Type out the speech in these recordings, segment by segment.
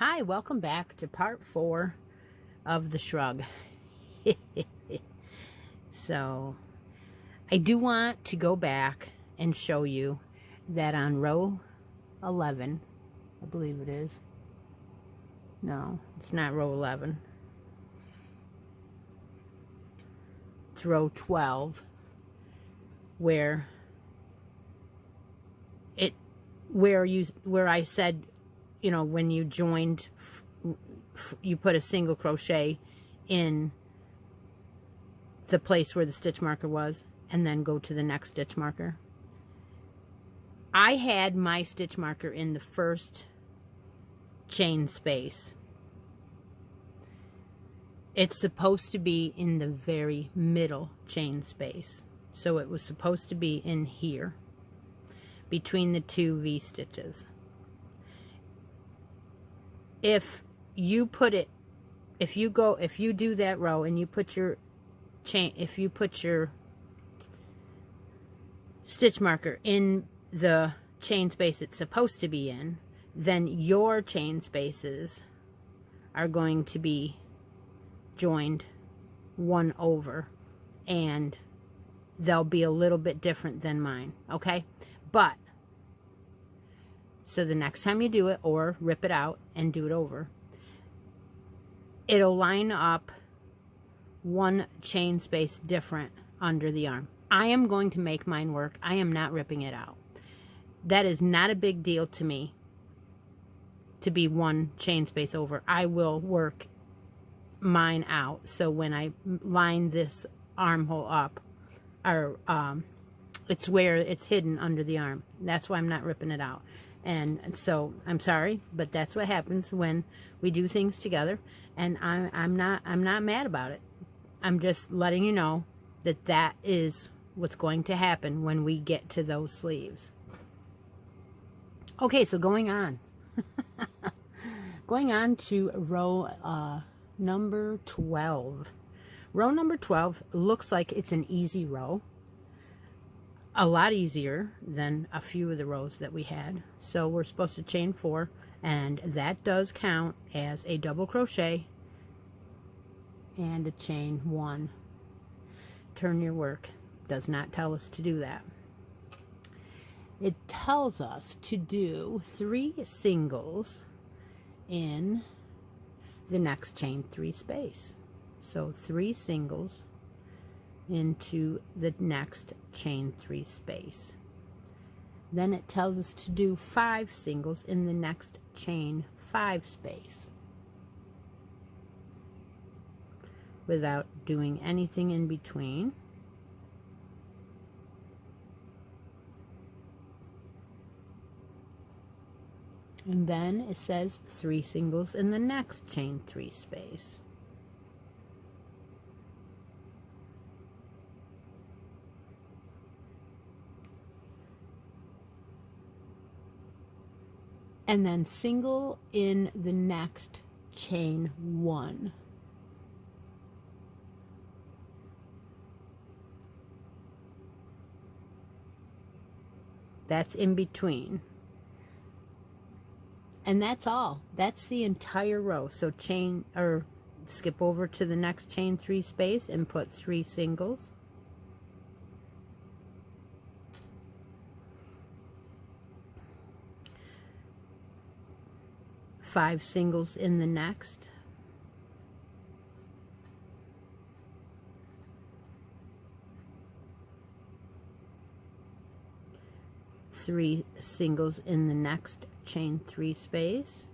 Hi, welcome back to part 4 of the shrug. So, I do want to go back and show you that on row 11, I believe it is. No, it's not row 11. It's row 12, where I said, you know, when you joined, you put a single crochet in the place where the stitch marker was and then go to the next stitch marker. I had my stitch marker in the first chain space. It's supposed to be in the very middle chain space. So it was supposed to be in here between the two V stitches. If you put it, if you do that row and you put your chain, if you put your stitch marker in the chain space it's supposed to be in, then your chain spaces are going to be joined one over, and they'll be a little bit different than mine, okay? But so the next time you do it, or rip it out and do it over, it'll line up one chain space different under the arm. I am going to make mine work. I am not ripping it out. That is not a big deal to me to be one chain space over. I will work mine out. So when I line this armhole up, or it's where it's hidden under the arm. That's why I'm not ripping it out. And so I'm sorry, but that's what happens when we do things together, and I'm not mad about it. I'm just letting you know that that is what's going to happen when we get to those sleeves. Okay, so going on to row number 12. Row number 12 looks like it's an easy row. A lot easier than a few of the rows that we had. So we're supposed to chain 4, and that does count as a double crochet and a chain 1. Turn your work. Does not tell us to do that. It tells us to do 3 singles in the next chain 3 space. So 3 singles into the next chain 3 space. Then it tells us to do 5 singles in the next chain 5 space without doing anything in between. And then it says 3 singles in the next chain 3 space. And then single in the next chain 1. That's in between. And that's all. That's the entire row. So chain, or skip over to the next chain 3 space and put 3 singles. Five singles in the next. 3 singles in the next chain 3 space,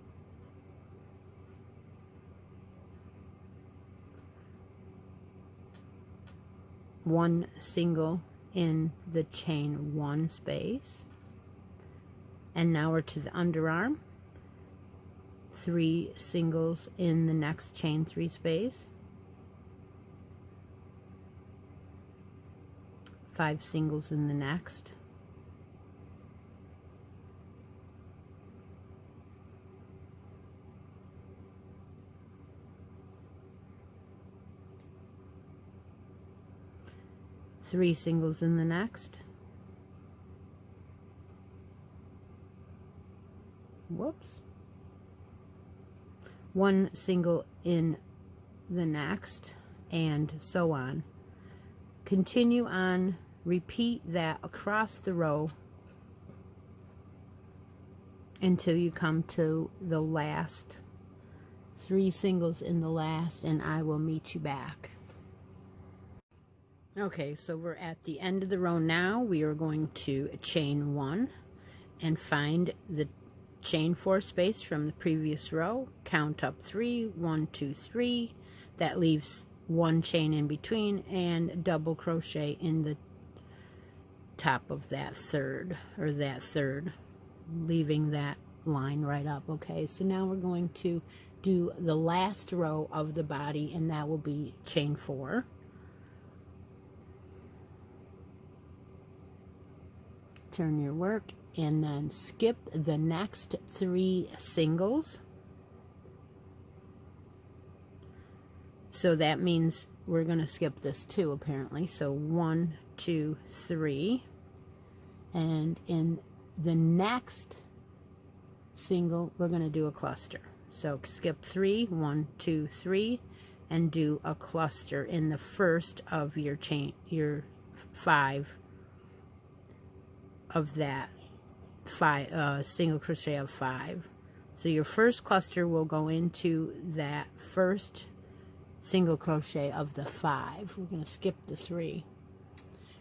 1 single in the chain 1 space, and now we're to the underarm, 3 singles in the next chain 3 space, 5 singles in the next, three singles in the next, whoops, 1 single in the next, and so on. Continue on, repeat that across the row until you come to the last 3 singles in the last, and I will meet you back. Okay, so we're at the end of the row now. We are going to chain 1 and find the chain 4 space from the previous row. Count up 3, 1, 2, 3. That leaves 1 chain in between, and double crochet in the top of that third, leaving that line right up. Okay, so now we're going to do the last row of the body, and that will be chain 4. Turn your work and then skip the next 3 singles. So that means we're going to skip this too, apparently. So 1, 2, 3, and in the next single we're going to do a cluster. So skip 3, 1, 2, 3, and do a cluster in the first of your chain, your 5 of that single crochet of 5. So your first cluster will go into that first single crochet of the 5. We're going to skip the 3,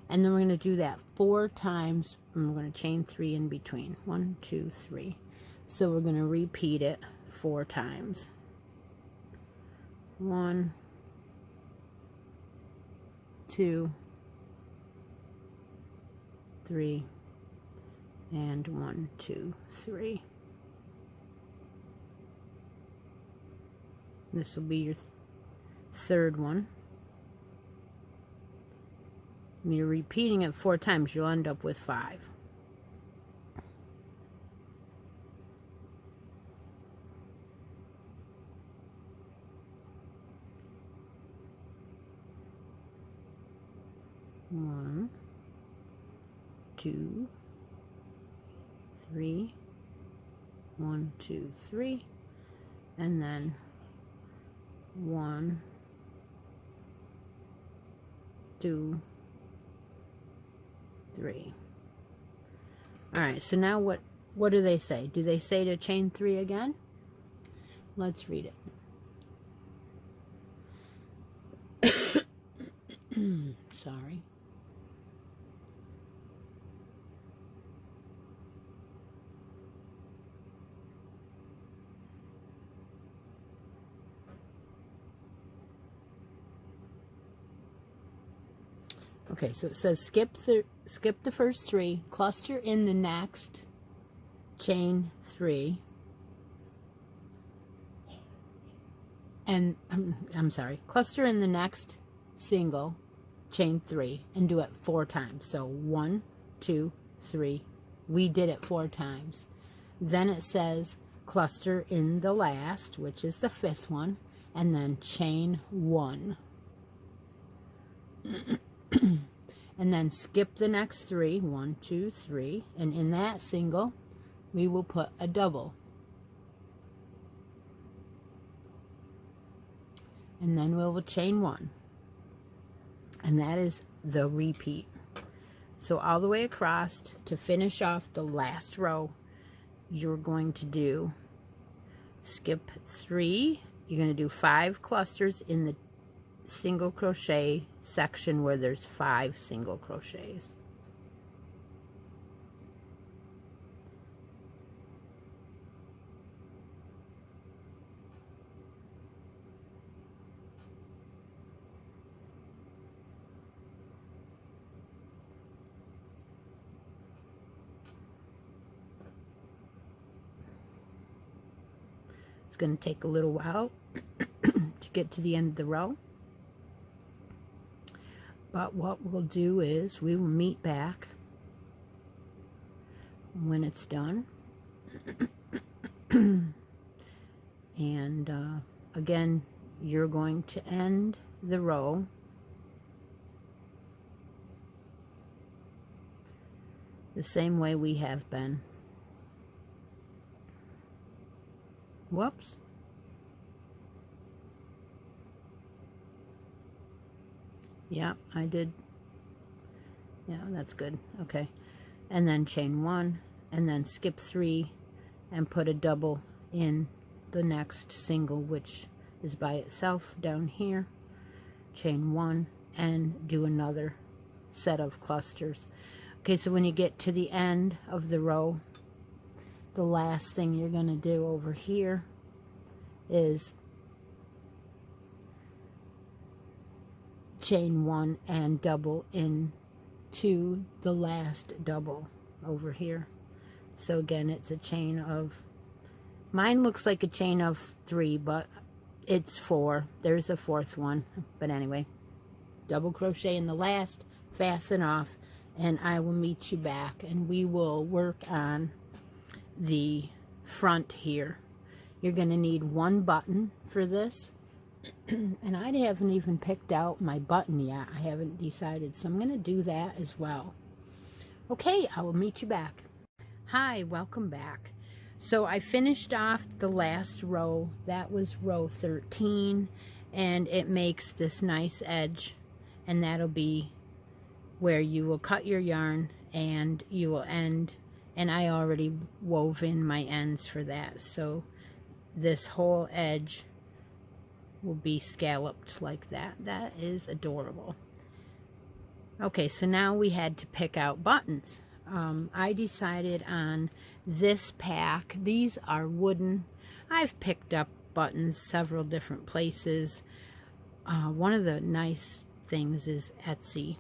and then we're going to do that 4 times, and we're going to chain 3 in between. 1, 2, 3. So we're going to repeat it 4 times. 1, 2, 3, and 1, 2, 3. This will be your third one. When you're repeating it 4 times, you'll end up with 5. One, 2, 3, 1, 2, 3, and then 1, 2, 3. All right, so now what do they say? Do they say to chain 3 again? Let's read it. Sorry. Okay, so it says skip the first 3, cluster in the next, chain 3, and I'm sorry, cluster in the next single, chain 3, and do it 4 times. So 1, 2, 3. We did it 4 times. Then it says cluster in the last, which is the 5th one, and then chain 1. And then skip the next 3, 1, 2, 3, and in that single we will put a double, and then we will chain 1, and that is the repeat. So all the way across, to finish off the last row, you're going to do skip 3, you're going to do 5 clusters in the single crochet section where there's 5 single crochets. It's going to take a little while to get to the end of the row. But what we'll do is we will meet back when it's done. And again, you're going to end the row the same way we have been. Whoops. Yeah, I did. Yeah, that's good. Okay. And then chain 1, and then skip 3 and put a double in the next single, which is by itself down here. Chain 1 and do another set of clusters. Okay, so when you get to the end of the row, the last thing you're going to do over here is chain 1 and double into the last double over here. So again, it's a chain of, mine looks like a chain of 3, but it's 4. There's a 4th one, but anyway, double crochet in the last, fasten off, and I will meet you back, and we will work on the front here. You're going to need 1 button for this, and I haven't even picked out my button yet. I haven't decided, so I'm going to do that as well. Okay, I will meet you back. Hi, welcome back. So I finished off the last row. That was row 13, and it makes this nice edge, and that'll be where you will cut your yarn and you will end, and I already wove in my ends for that, so this whole edge will be scalloped like that. That is adorable. Okay, so now we had to pick out buttons. I decided on this pack. These are wooden. I've picked up buttons several different places. One of the nice things is Etsy.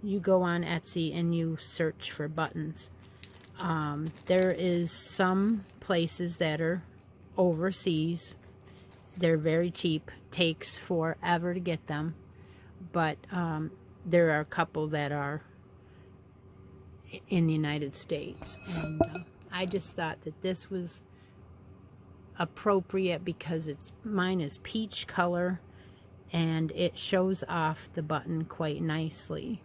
You go on Etsy and you search for buttons. There is some places that are overseas. They're very cheap. Takes forever to get them. But there are a couple that are in the United States. And I just thought that this was appropriate because mine is peach color and it shows off the button quite nicely.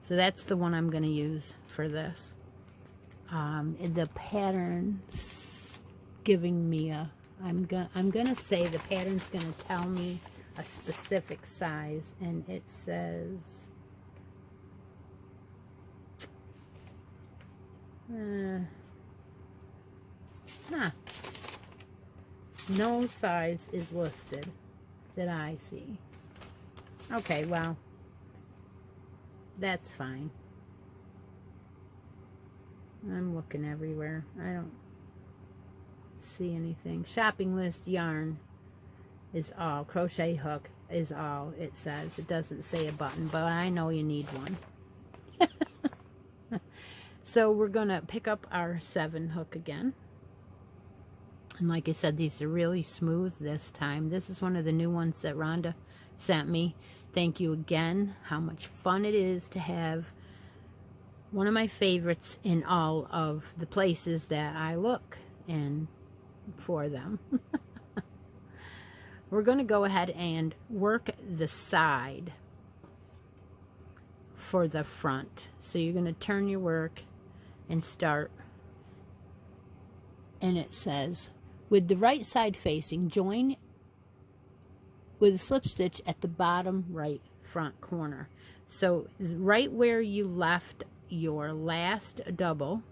So that's the one I'm going to use for this. The pattern's giving me a, I'm gonna say the pattern's gonna tell me a specific size, and it says no size is listed that I see. Okay, well, that's fine. I'm looking everywhere. I don't see anything. Shopping list yarn is all. Crochet hook is all it says. It doesn't say a button, but I know you need one. So we're going to pick up our 7 hook again. And like I said, these are really smooth this time. This is one of the new ones that Rhonda sent me. Thank you again. How much fun it is to have one of my favorites in all of the places that I look in for them. We're going to go ahead and work the side for the front. So you're going to turn your work and start, and it says, with the right side facing, join with a slip stitch at the bottom right front corner. So right where you left your last double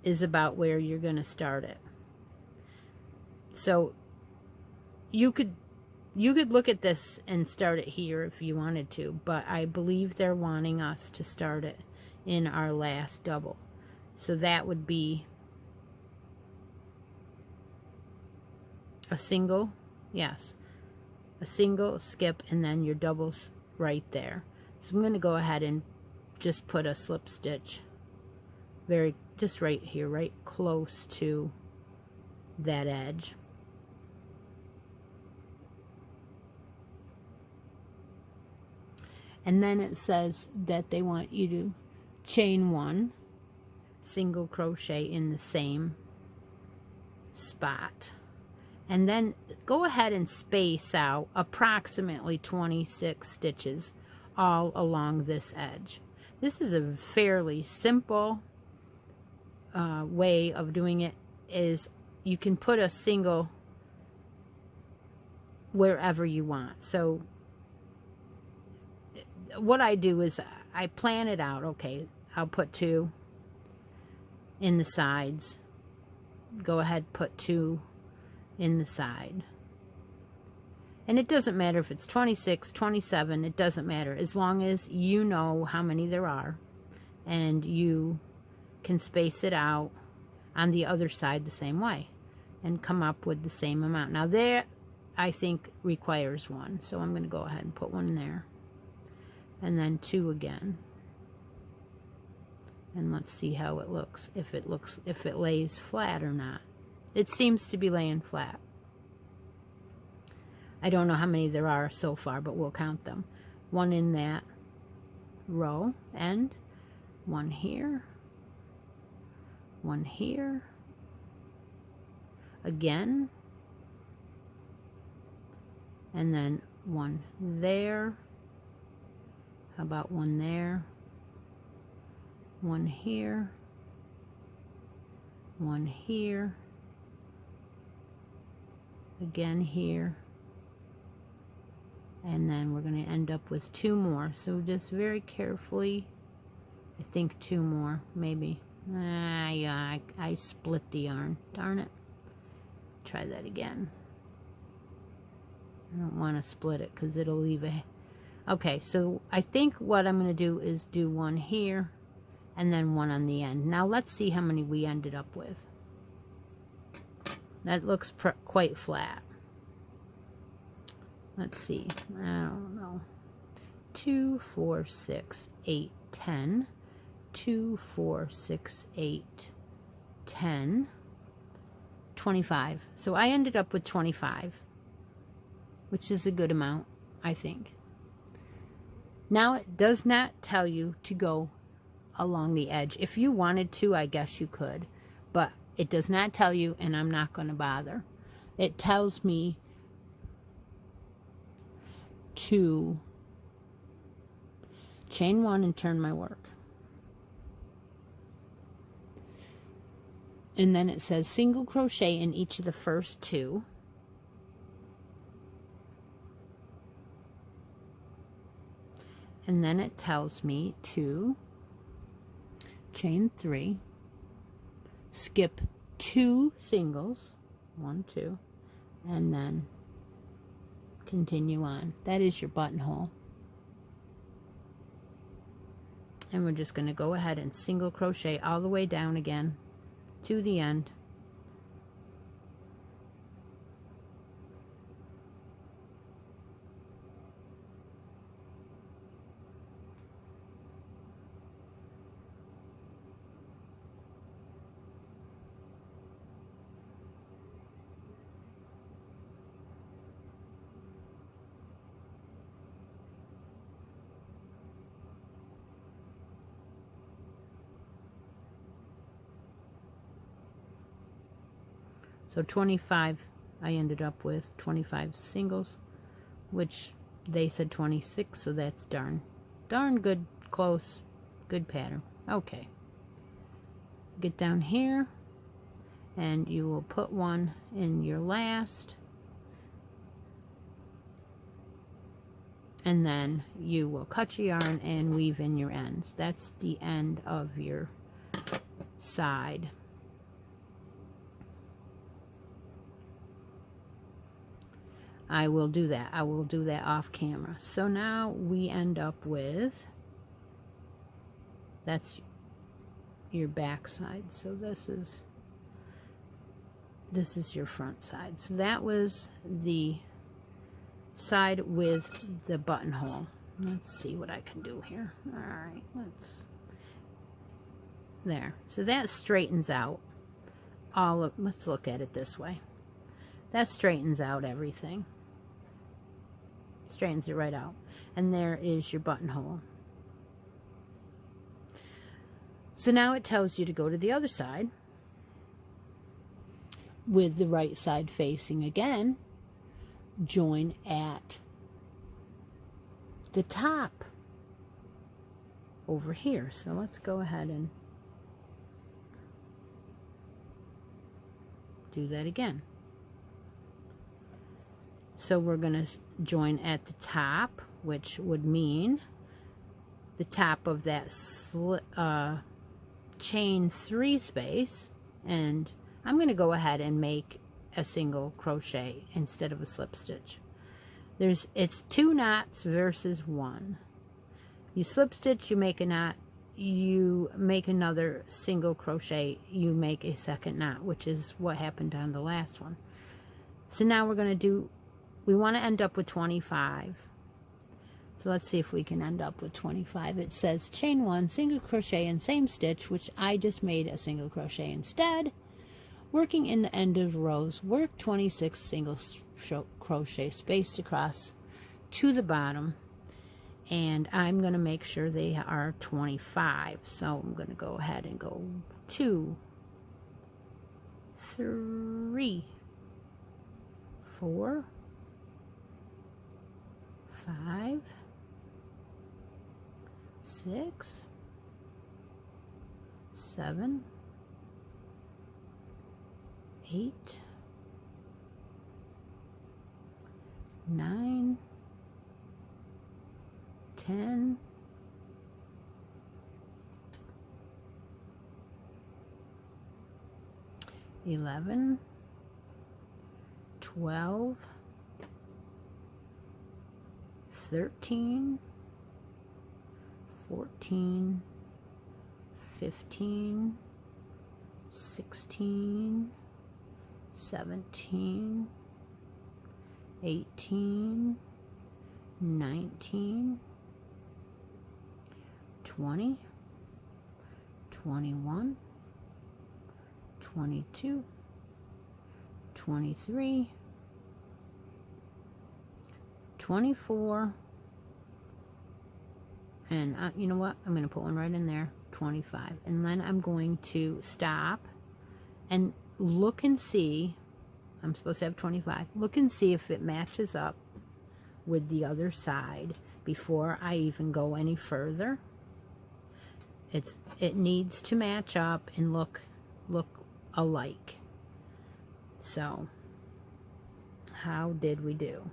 is about where you're going to start it. So you could look at this and start it here if you wanted to, but I believe they're wanting us to start it in our last double. So that would be a single, yes, a single, skip, and then your doubles right there. So I'm going to go ahead and just put a slip stitch just right here, right close to that edge. And then it says that they want you to chain 1 single crochet in the same spot, and then go ahead and space out approximately 26 stitches all along this edge. This is a fairly simple way of doing it. Is you can put a single wherever you want. So what I do is I plan it out. Okay, I'll put 2 in the sides. Go ahead, put 2 in the side. And it doesn't matter if it's 26, 27, it doesn't matter, as long as you know how many there are and you can space it out on the other side the same way and come up with the same amount. Now there, I think, requires 1, so I'm going to go ahead and put 1 there, and then 2 again. And let's see how it looks, if it lays flat or not. It seems to be laying flat. I don't know how many there are so far, but we'll count them. 1 in that row, and 1 here, 1 here, again, and then 1 there. How about 1 there? 1 here, 1 here, again here, and then we're going to end up with 2 more. So just very carefully, I think 2 more, maybe. Yeah, I split the yarn. Darn it. Try that again. I don't want to split it because it'll leave a... Okay, so I think what I'm going to do is do 1 here and then 1 on the end. Now let's see how many we ended up with. That looks quite flat. Let's see. I don't know. 2, 4, 6, 8, 10. 2, 4, 6, 8, 10. 25. So I ended up with 25, which is a good amount, I think. Now it does not tell you to go along the edge. If you wanted to, I guess you could, but it does not tell you, and I'm not going to bother. It tells me to chain 1 and turn my work. And then it says single crochet in each of the first 2. And then it tells me to chain 3, skip 2 singles, 1, 2, and then continue on. That is your buttonhole. And we're just going to go ahead and single crochet all the way down again to the end. So 25, I ended up with 25 singles, which they said 26, so that's darn good, close, good pattern. Okay. Get down here, and you will put 1 in your last, and then you will cut your yarn and weave in your ends. That's the end of your side. I will do that. I will do that off camera. So now we end up with, that's your back side. So this is your front side. So that was the side with the buttonhole. Let's see what I can do here. All right, There. So that straightens out all of, let's look at it this way. That straightens out everything. Straightens it right out. And there is your buttonhole. So now it tells you to go to the other side with the right side facing again. Join at the top over here. So let's go ahead and do that again. So we're going to join at the top, which would mean the top of that chain 3 space, and I'm going to go ahead and make a single crochet instead of a slip stitch. It's 2 knots versus 1. You slip stitch, you make a knot, you make another single crochet, you make a second knot, which is what happened on the last one. So now we're going to do, we want to end up with 25. So let's see if we can end up with 25. It says chain 1, single crochet in same stitch, which I just made a single crochet instead. Working in the end of the rows, work 26 single crochet spaced across to the bottom, and I'm going to make sure they are 25. So I'm going to go ahead and go 2, 3, 4, 5, 6, 7, 8, 9, 10, 11, 12, 13, 14, 15, 16, 17, 18, 19, 20, 21, 22, 23, 24, and you know what, I'm going to put one right in there, 25, and then I'm going to stop and look and see. I'm supposed to have 25. Look and see if it matches up with the other side before I even go any further. It needs to match up and look alike. So how did we do?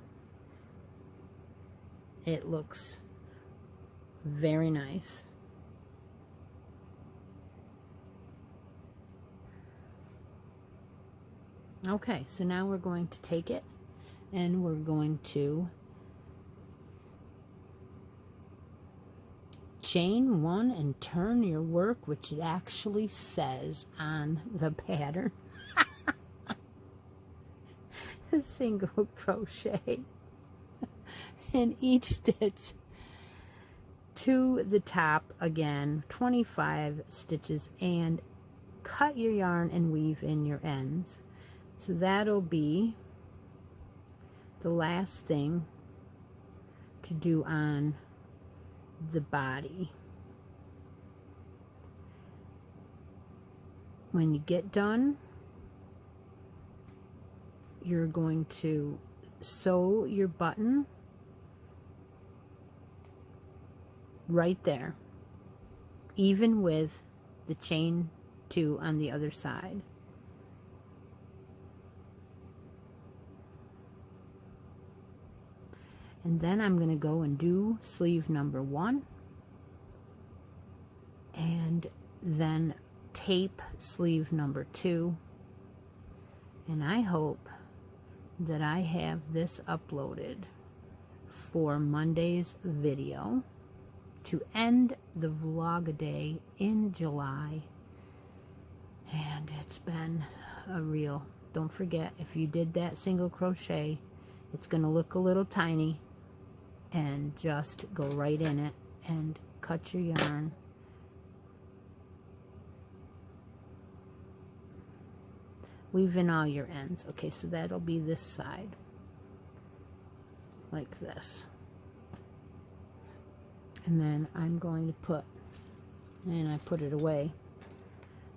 It looks very nice. Okay, so now we're going to take it and we're going to chain 1 and turn your work, which it actually says on the pattern. Single crochet in each stitch to the top again, 25 stitches, and cut your yarn and weave in your ends. So that'll be the last thing to do on the body. When you get done, you're going to sew your button right there, even with the chain 2 on the other side. And then I'm going to go and do sleeve number 1 and then tape sleeve number 2, and I hope that I have this uploaded for Monday's video to end the vlogaday in July. And it's been a real, don't forget, if you did that single crochet, it's going to look a little tiny, and just go right in it and cut your yarn weave in all your ends. Okay, so that'll be this side, like this. And then I'm going to put, and I put it away,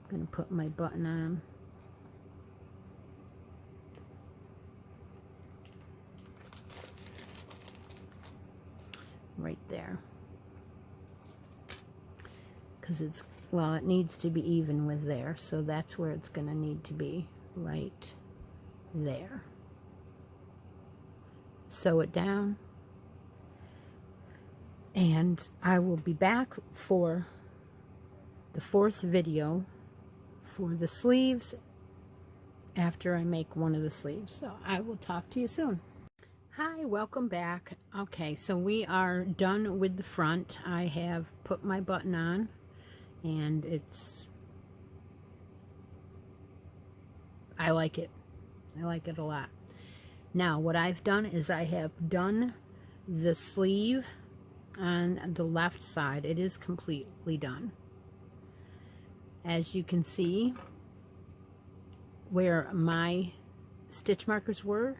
I'm going to put my button on. Right there. Because it's, well, it needs to be even with there, so that's where it's going to need to be, right there. Sew it down, and I will be back for the 4th video for the sleeves after I make one of the sleeves. So I will talk to you soon. Hi, welcome back. Okay, so we are done with the front. I have put my button on, and I like it. I like it a lot. Now, what I've done is I have done the sleeve on the left side. It is completely done. As you can see, where my stitch markers were,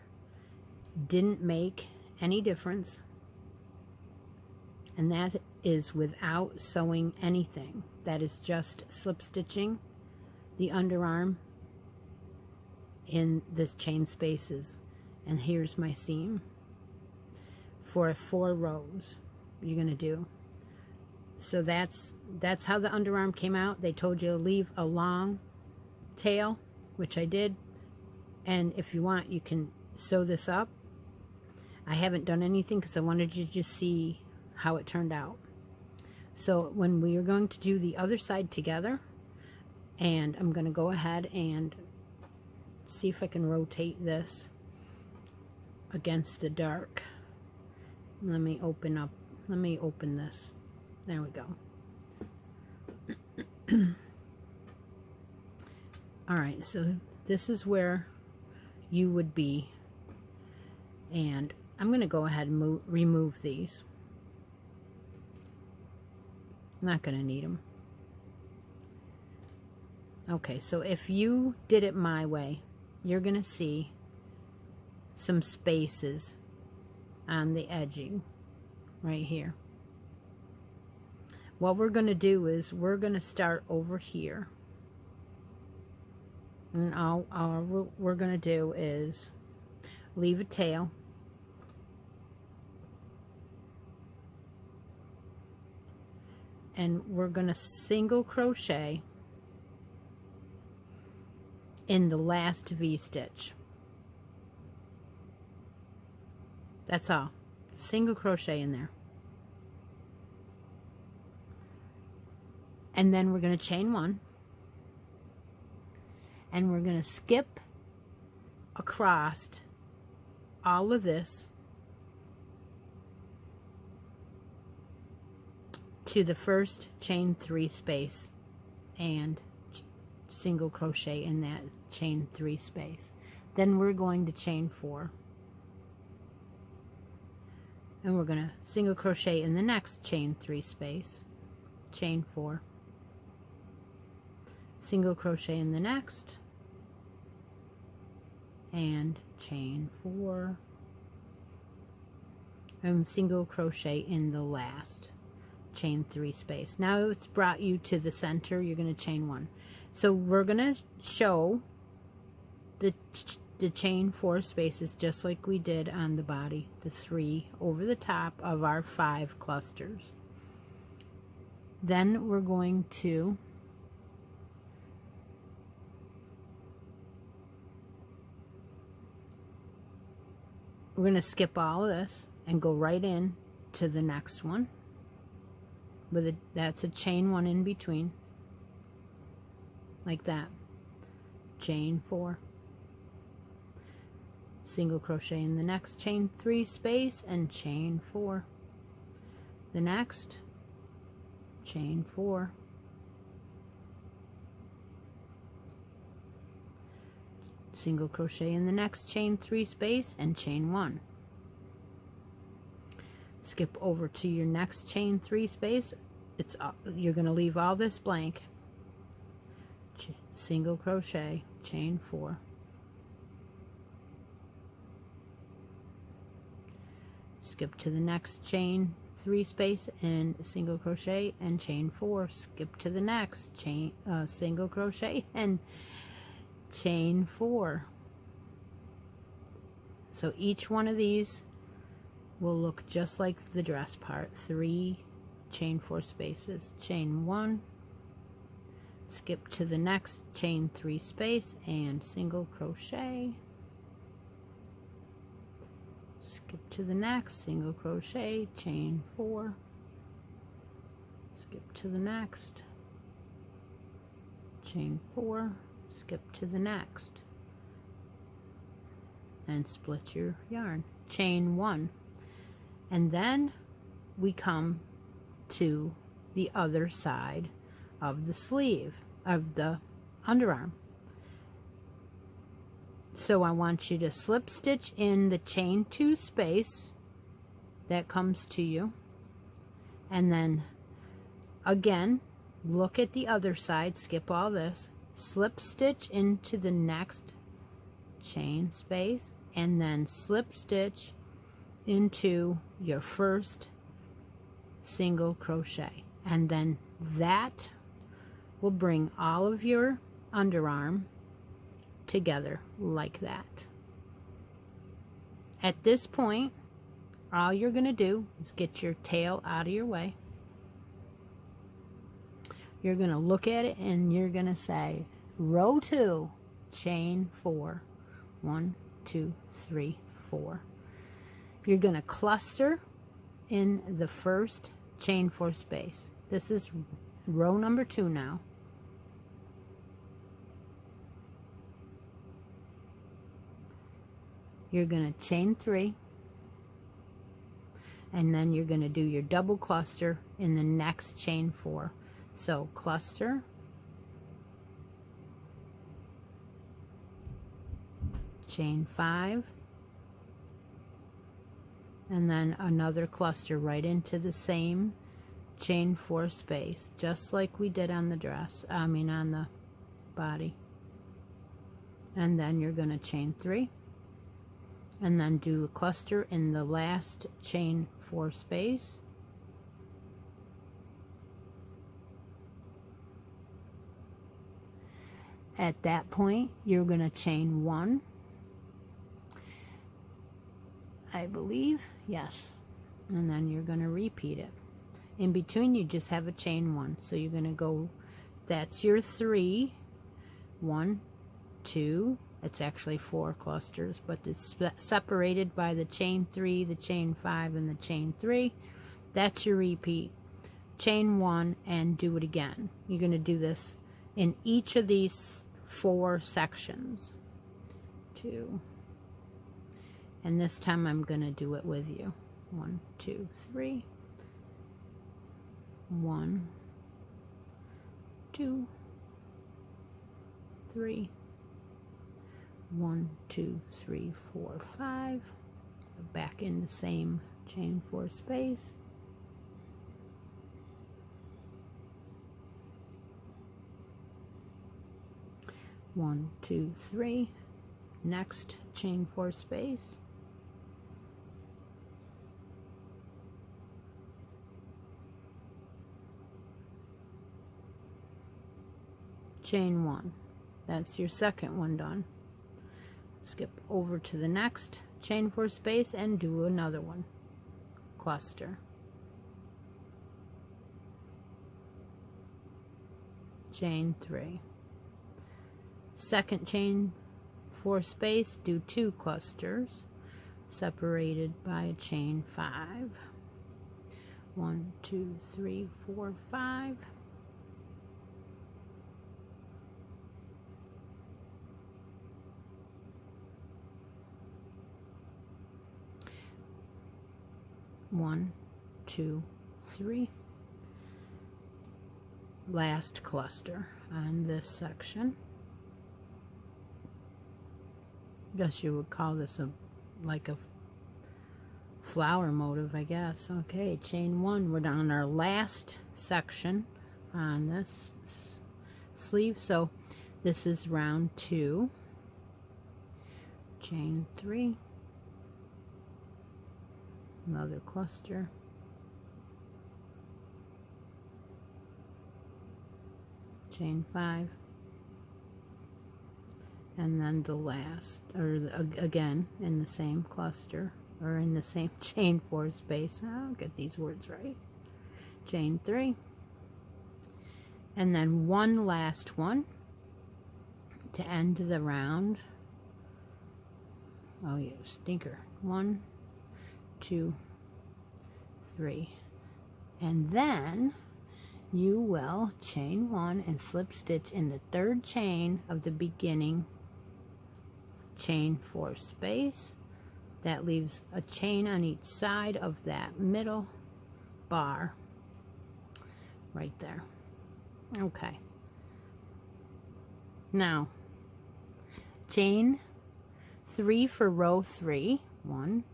didn't make any difference, and that is without sewing anything. That is just slip stitching the underarm in the chain spaces. And here's my seam for 4 rows you're gonna do. So that's how the underarm came out. They told you to leave a long tail, which I did, and if you want you can sew this up. I haven't done anything because I wanted you to just see how it turned out. So when we are going to do the other side together, and I'm going to go ahead and see if I can rotate this against the dark. Let me open this. There we go. Alright, so this is where you would be, and I'm going to go ahead and remove these. I'm not going to need them. Okay, so if you did it my way, you're going to see some spaces on the edging right here. What we're going to do is we're going to start over here. And all we're going to do is leave a tail. And we're going to single crochet in the last V-stitch. That's all. Single crochet in there. And then we're going to chain 1. And we're going to skip across all of this to the first chain 3 space and single crochet in that chain 3 space. Then we're going to chain 4, and we're going to single crochet in the next chain 3 space, chain 4, single crochet in the next, and chain 4, and single crochet in the last chain 3 space. Now it's brought you to the center. You're going to chain 1. So we're going to show the chain 4 spaces just like we did on the body, the 3 over the top of our 5 clusters. Then we're going to skip all of this and go right in to the next one. That's a chain 1 in between, like that. Chain 4, single crochet in the next chain 3 space and chain 4. The next chain 4, single crochet in the next chain 3 space and chain 1. Skip over to your next chain 3 space. You're going to leave all this blank. Single crochet, chain 4, skip to the next, chain 3 space and single crochet and chain 4, skip to the next, chain single crochet and chain 4. So each one of these will look just like the dress part. 3 chain 4 spaces, chain 1, skip to the next, chain 3 space and single crochet, skip to the next, single crochet, chain 4, skip to the next, chain 4, skip to the next, and split your yarn, chain 1. And then we come to the other side of the sleeve, of the underarm. So I want you to slip stitch in the chain 2 space that comes to you, and then again look at the other side, skip all this, slip stitch into the next chain space, and then slip stitch into your first single crochet, and then that will bring all of your underarm together like that. At this point, all you're going to do is get your tail out of your way. You're going to look at it and you're going to say row 2, chain 4, 1, 2, 3, 4. You're going to cluster in the first chain 4 space. This is row number 2 now. You're going to chain 3, and then you're going to do your double cluster in the next chain 4. So cluster, chain 5, and then another cluster right into the same chain 4 space, just like we did on the dress, on the body. And then you're going to chain 3, and then do a cluster in the last chain 4 space, at that point you're going to chain 1, I believe, yes, and then you're going to repeat it. In between you just have a chain 1, so you're going to go, that's your 3, 1, 2, it's actually 4 clusters, but it's separated by the chain 3, the chain 5, and the chain 3. That's your repeat. Chain 1 and do it again. You're going to do this in each of these 4 sections. 2. And this time I'm going to do it with you. 1, 2, 3. 1, 2, 3. 1, 2, 3, 4, 5. Back in the same chain 4 space. One, 2, 3. Next chain 4 space. Chain 1. That's your second one done. Skip over to the next chain 4 space and do another one. Cluster. Chain 3. Second chain 4 space, do 2 clusters separated by a chain 5. 1, 2, 3, 4, 5. One, 2, 3. Last cluster on this section. Guess you would call this like a flower motive, I guess. Okay, chain 1. We're down our last section on this sleeve. So this is round 2. Chain 3. another cluster, chain 5, and then the last, or again in the same cluster, or in the same chain 4 space. I'll get these words right. Chain 3, and then one last one to end the round. Oh, you stinker. 1, 2, 3, and then you will chain 1 and slip stitch in the 3rd chain of the beginning chain 4 space. That leaves a chain on each side of that middle bar right there. Okay, now chain 3 for row 3. 1,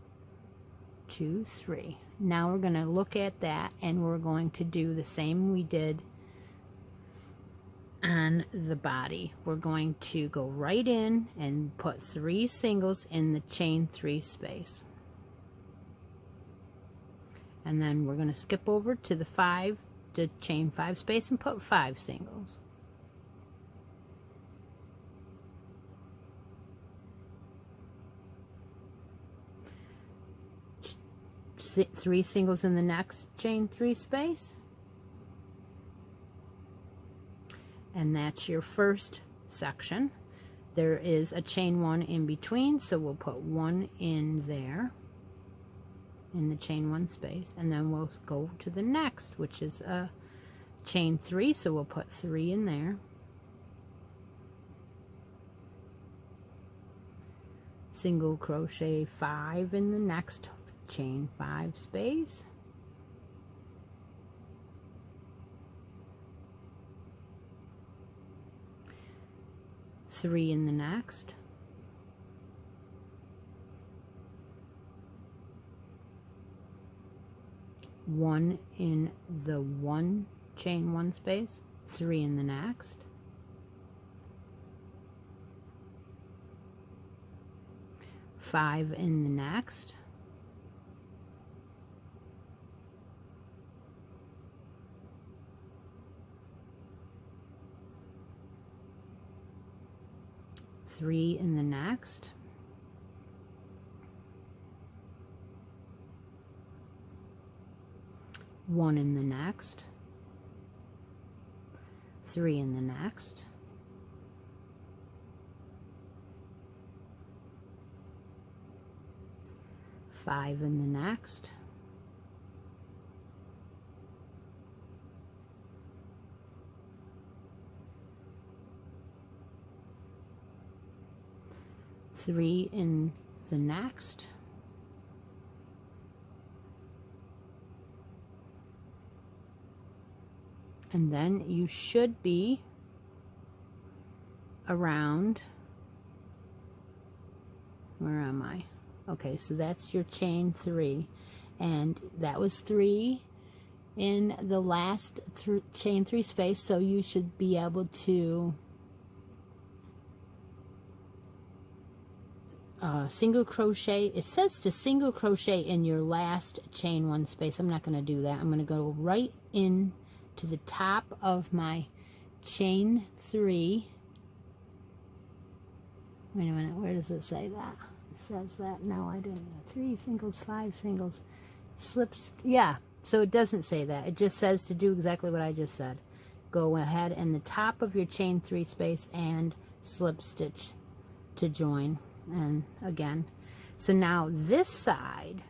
2, 3. Now we're going to look at that, and we're going to do the same we did on the body. We're going to go right in and put 3 singles in the chain 3 space, and then we're going to skip over to the chain 5 space and put 5 singles. Three singles in the next chain 3 space, and that's your first section. There is a chain 1 in between, so we'll put 1 in there in the chain 1 space, and then we'll go to the next, which is a chain 3, so we'll put 3 in there, single crochet 5 in the next chain 5 space, three in the next, one in the chain 1 space, 3 in the next, five in the next, three in the next, one in the next, 3 in the next, five in the next, three in the next, and then you should be around, where am I? Okay, so that's your chain 3, and that was 3 in the last chain 3 space, so you should be able to single crochet. It says to single crochet in your last chain 1 space. I'm not going to do that. I'm going to go right in to the top of my chain 3. Wait a minute, where does it say that? It says that. No, I didn't. 3 singles, 5 singles, slips. Yeah, so it doesn't say that. It just says to do exactly what I just said. Go ahead in the top of your chain 3 space and slip stitch to join. And again, so now this side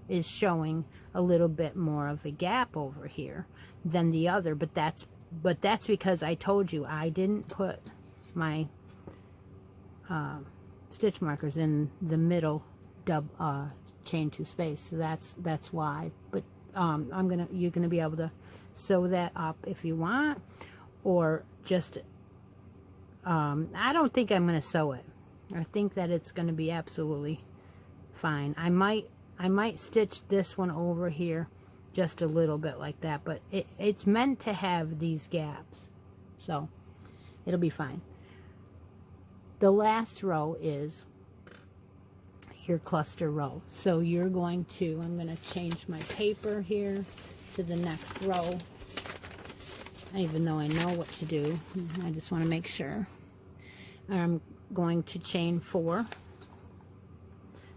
is showing a little bit more of a gap over here than the other, but that's because I told you I didn't put my stitch markers in the middle chain 2 space, so that's why. But you're gonna be able to sew that up if you want, or just I don't think I'm gonna sew it. I think that it's going to be absolutely fine. I might stitch this one over here just a little bit like that, but it's meant to have these gaps, so it'll be fine. The last row is your cluster row. So you're going to, I'm going to change my paper here to the next row. Even though I know what to do, I just want to make sure. I'm going to chain 4.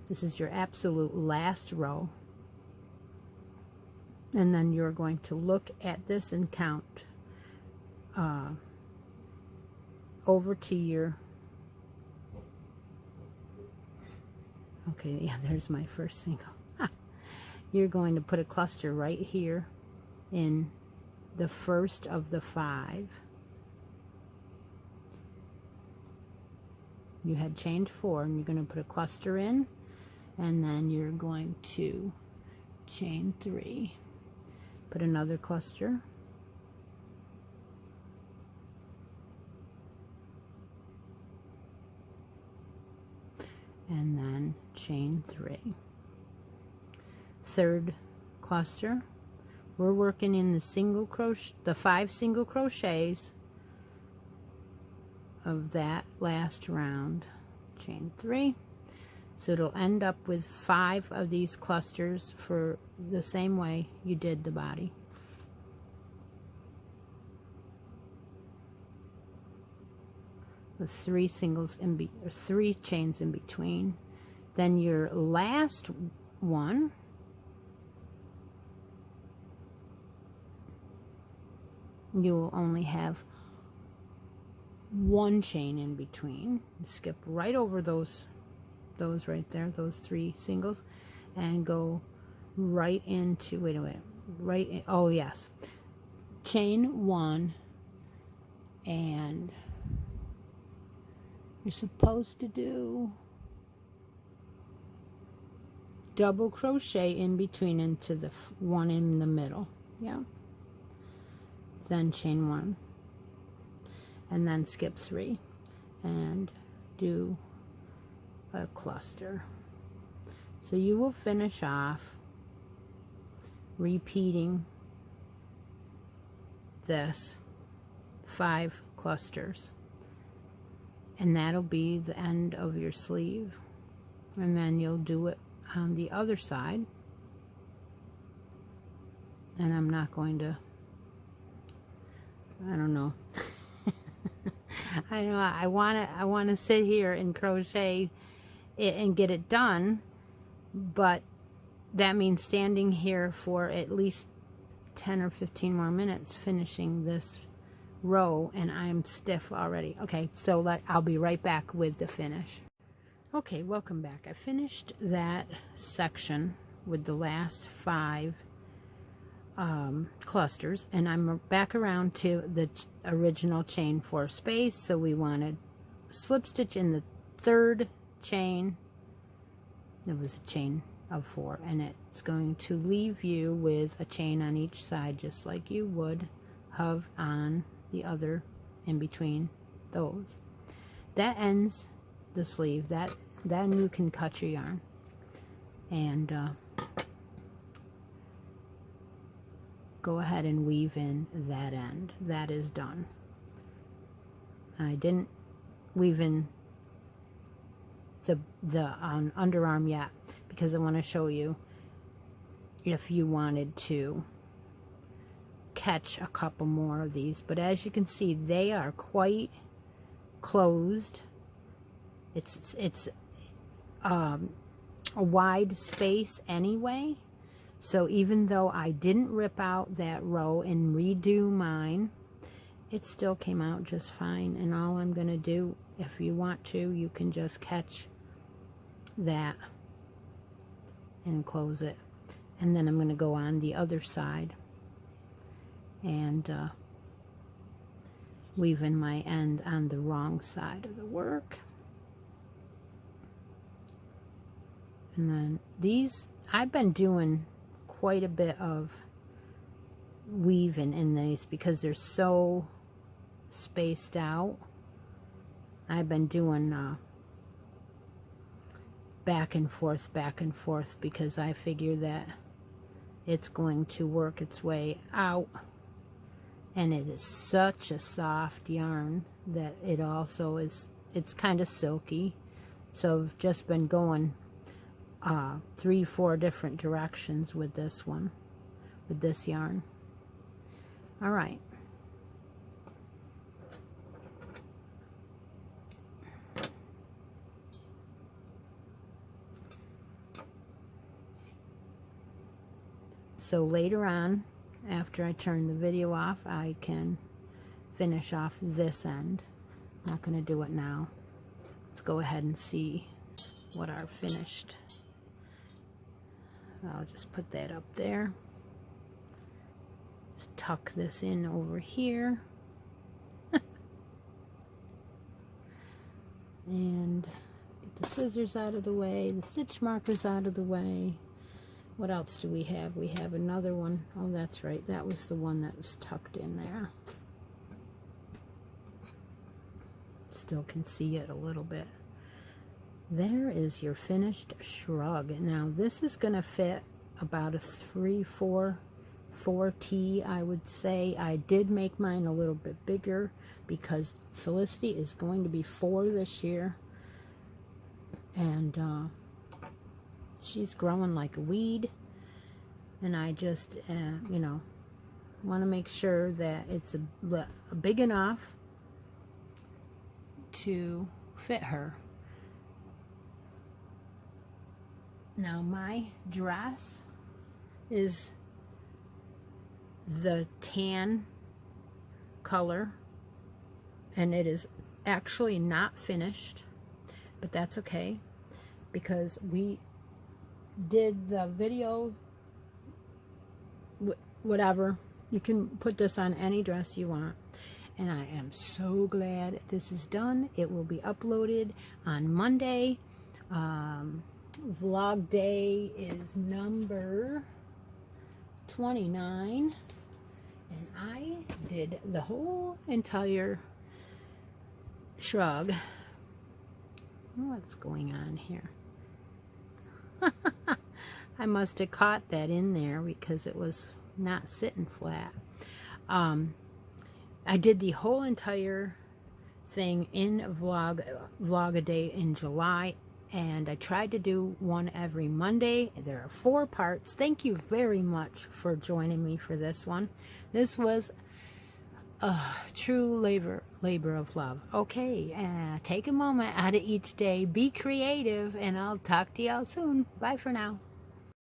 This is your absolute last row. And then you're going to look at this and count over to your, okay, yeah, there's my first single. You're going to put a cluster right here in the first of the 5. You had chained 4, and you're going to put a cluster in, and then you're going to chain 3, put another cluster, and then chain 3. Third cluster, we're working in the single crochet, the 5 single crochets of that last round. Chain 3. So it'll end up with 5 of these clusters for the same way you did the body. With 3 singles in or 3 chains in between. Then your last one, you will only have 1 chain in between. Skip right over those right there, those 3 singles, and go right into, wait a minute, right in, oh yes, chain 1, and you're supposed to do double crochet in between into the one in the middle, yeah, then chain 1, and then skip 3 and do a cluster. So you will finish off repeating this 5 clusters, and that'll be the end of your sleeve. And then you'll do it on the other side, and I'm not going to, I don't know. I know I want to sit here and crochet it and get it done, but that means standing here for at least 10 or 15 more minutes finishing this row, and I'm stiff already. Okay, so I'll be right back with the finish. Okay, welcome back. I finished that section with the last 5 clusters, and I'm back around to the original chain 4 space. So we wanted slip stitch in the 3rd chain. It was a chain of 4, and it's going to leave you with a chain on each side, just like you would have on the other in between those. That ends the sleeve. Then you can cut your yarn and go ahead and weave in that end. That is done. I didn't weave in the underarm yet, because I want to show you if you wanted to catch a couple more of these. But as you can see, they are quite closed. It's a wide space anyway. So even though I didn't rip out that row and redo mine, it still came out just fine. And all I'm going to do, if you want to, you can just catch that and close it. And then I'm going to go on the other side and weave in my end on the wrong side of the work. And then these, I've been doing quite a bit of weaving in these because they're so spaced out. I've been doing back and forth because I figure that it's going to work its way out, and it is such a soft yarn that it also is, it's kind of silky. So I've just been going 3-4 different directions with this one, with this yarn. All right. So later on, after I turn the video off, I can finish off this end. I'm not going to do it now. Let's go ahead and see what are finished. I'll just put that up there. Just tuck this in over here. And get the scissors out of the way, the stitch markers out of the way. What else do we have? We have another one. Oh, that's right. That was the one that was tucked in there. Still can see it a little bit. There is your finished shrug. Now this is going to fit about a 4T, I would say. I did make mine a little bit bigger because Felicity is going to be 4 this year, and she's growing like a weed, and I just you know, want to make sure that it's a big enough to fit her. Now my dress is the tan color, and it is actually not finished, but that's okay because we did the video, whatever. You can put this on any dress you want, and I am so glad this is done. It will be uploaded on Monday. Vlog day is number 29, and I did the whole entire shrug. What's going on here? I must have caught that in there because it was not sitting flat. I did the whole entire thing in vlogaday in July, and I tried to do one every Monday. There are 4 parts. Thank you very much for joining me for this one. This was a true labor of love. Okay, take a moment out of each day, be creative, and I'll talk to y'all soon. Bye for now.